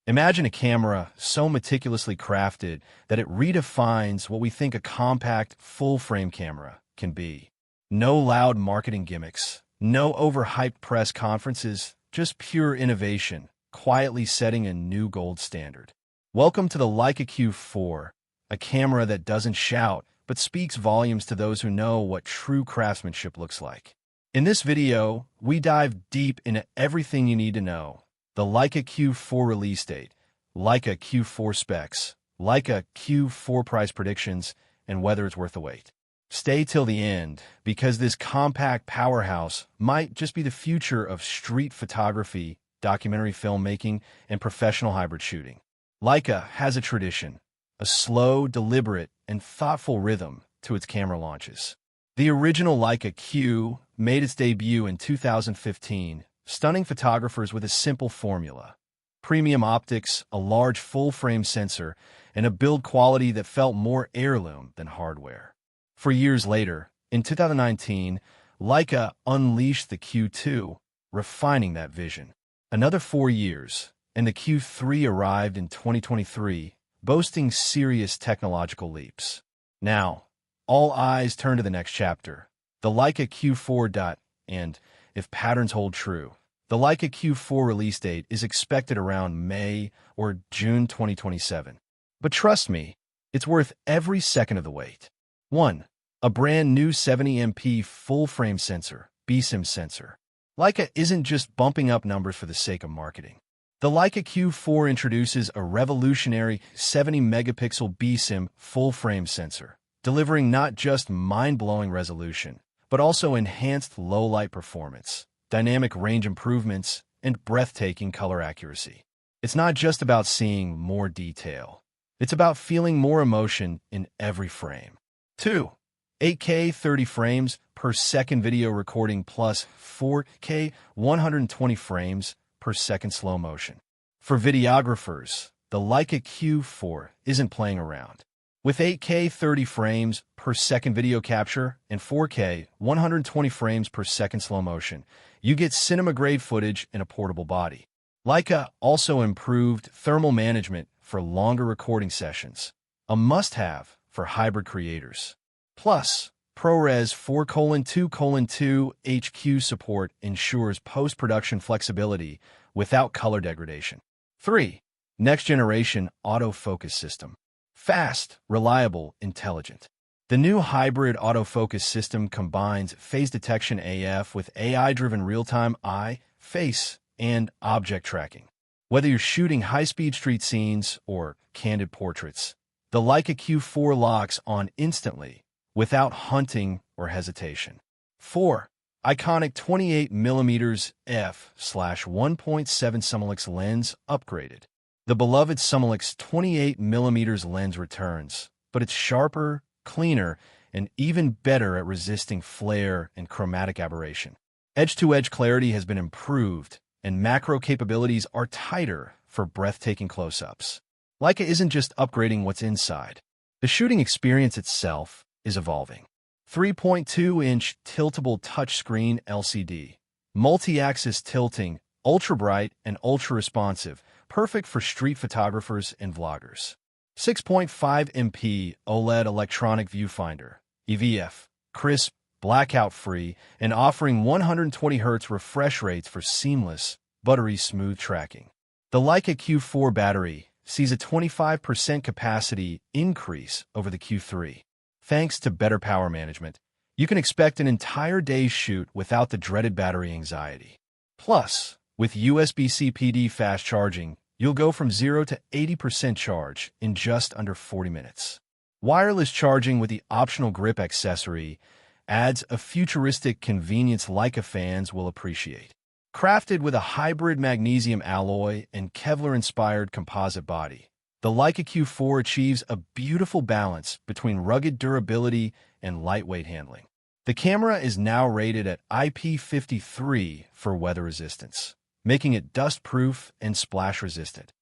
Imagine a camera so meticulously crafted that it redefines what we think a compact, full-frame camera can be. No loud marketing gimmicks, no overhyped press conferences, just pure innovation, quietly setting a new gold standard. Welcome to the Leica Q4, a camera that doesn't shout, but speaks volumes to those who know what true craftsmanship looks like. In this video, we dive deep into everything you need to know. The Leica Q4 release date, Leica Q4 specs, Leica Q4 price predictions, and whether it's worth the wait. Stay till the end, because this compact powerhouse might just be the future of street photography, documentary filmmaking, and professional hybrid shooting. Leica has a tradition, a slow, deliberate, and thoughtful rhythm to its camera launches. The original Leica Q made its debut in 2015, stunning photographers with a simple formula: premium optics, a large full-frame sensor, and a build quality that felt more heirloom than hardware. 4 years later, in 2019, Leica unleashed the Q2, refining that vision. Another 4 years, and the Q3 arrived in 2023, boasting serious technological leaps. Now, all eyes turn to the next chapter, the Leica Q4. And if patterns hold true, the Leica Q4 release date is expected around May or June 2027. But trust me, it's worth every second of the wait. 1. A brand new 70MP full-frame sensor, BSIM sensor. Leica isn't just bumping up numbers for the sake of marketing. The Leica Q4 introduces a revolutionary 70-megapixel BSIM full-frame sensor, delivering not just mind-blowing resolution, but also enhanced low-light performance, dynamic range improvements, and breathtaking color accuracy. It's not just about seeing more detail. It's about feeling more emotion in every frame. 2. 8K 30 frames per second video recording plus 4K 120 frames per second slow motion. For videographers, the Leica Q4 isn't playing around. With 8K 30 frames per second video capture and 4K 120 frames per second slow motion, you get cinema-grade footage in a portable body. Leica also improved thermal management for longer recording sessions, a must-have for hybrid creators. Plus, ProRes 4:2:2 HQ support ensures post-production flexibility without color degradation. 3. Next-generation autofocus system. Fast, reliable, intelligent. The new hybrid autofocus system combines phase detection AF with AI-driven real-time eye, face, and object tracking. Whether you're shooting high-speed street scenes or candid portraits, the Leica Q4 locks on instantly, without hunting or hesitation. 4. Iconic 28mm f/1.7 Summilux lens upgraded. The beloved Summilux 28mm lens returns, but it's sharper, cleaner, and even better at resisting flare and chromatic aberration. Edge-to-edge clarity has been improved, and macro capabilities are tighter for breathtaking close-ups. Leica isn't just upgrading what's inside. The shooting experience itself is evolving. 3.2-inch tiltable touchscreen LCD. Multi-axis tilting, ultra-bright and ultra-responsive, perfect for street photographers and vloggers. 6.5MP OLED electronic viewfinder, EVF, crisp, blackout-free, and offering 120Hz refresh rates for seamless, buttery-smooth tracking. The Leica Q4 battery sees a 25% capacity increase over the Q3. Thanks to better power management, you can expect an entire day's shoot without the dreaded battery anxiety. Plus, with USB-C PD fast charging, you'll go from 0 to 80% charge in just under 40 minutes. Wireless charging with the optional grip accessory adds a futuristic convenience Leica fans will appreciate. Crafted with a hybrid magnesium alloy and Kevlar-inspired composite body, the Leica Q4 achieves a beautiful balance between rugged durability and lightweight handling. The camera is now rated at IP53 for weather resistance, making it dust-proof and splash-resistant,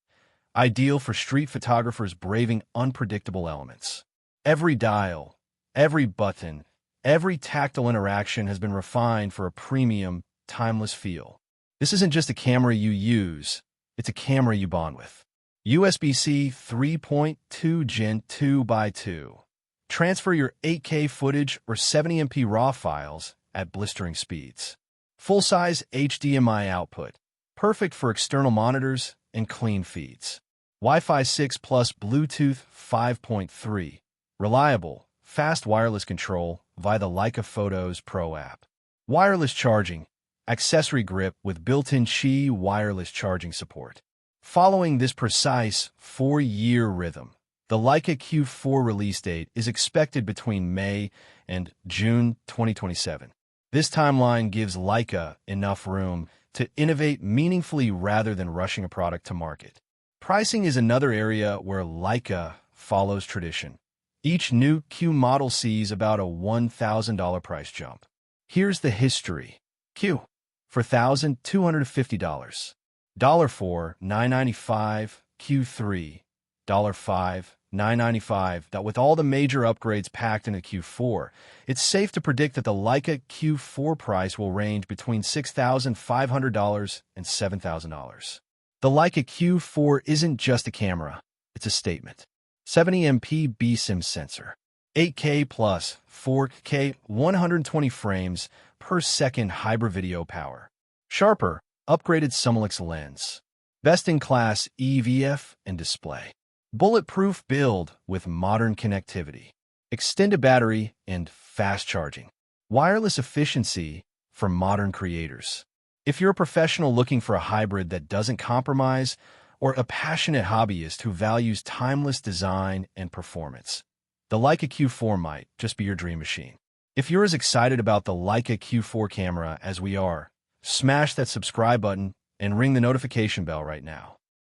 ideal for street photographers braving unpredictable elements. Every dial, every button, every tactile interaction has been refined for a premium, timeless feel. This isn't just a camera you use, it's a camera you bond with. USB-C 3.2 Gen 2x2. Transfer your 8K footage or 70MP RAW files at blistering speeds. Full-size HDMI output. Perfect for external monitors and clean feeds. Wi-Fi 6 plus Bluetooth 5.3. Reliable, fast wireless control via the Leica Photos Pro app. Wireless charging. Accessory grip with built-in Qi wireless charging support. Following this precise 4-year rhythm, the Leica Q4 release date is expected between May and June 2027. This timeline gives Leica enough room to innovate meaningfully rather than rushing a product to market. Pricing is another area where Leica follows tradition. Each new Q model sees about a $1,000 price jump. Here's the history. Q for $1,250. $4 $995. Q3 $5 $995. With all the major upgrades packed into Q4, it's safe to predict that the Leica Q4 price will range between $6,500 and $7,000. The Leica Q4 isn't just a camera, it's a statement. 70MP BSIM sensor, 8K plus 4K 120 frames per second hybrid video power, sharper, upgraded Summilux lens, best-in-class EVF and display, bulletproof build with modern connectivity, extended battery and fast charging, wireless efficiency for modern creators. If you're a professional looking for a hybrid that doesn't compromise, or a passionate hobbyist who values timeless design and performance, the Leica Q4 might just be your dream machine. If you're as excited about the Leica Q4 camera as we are, smash that subscribe button and ring the notification bell right now.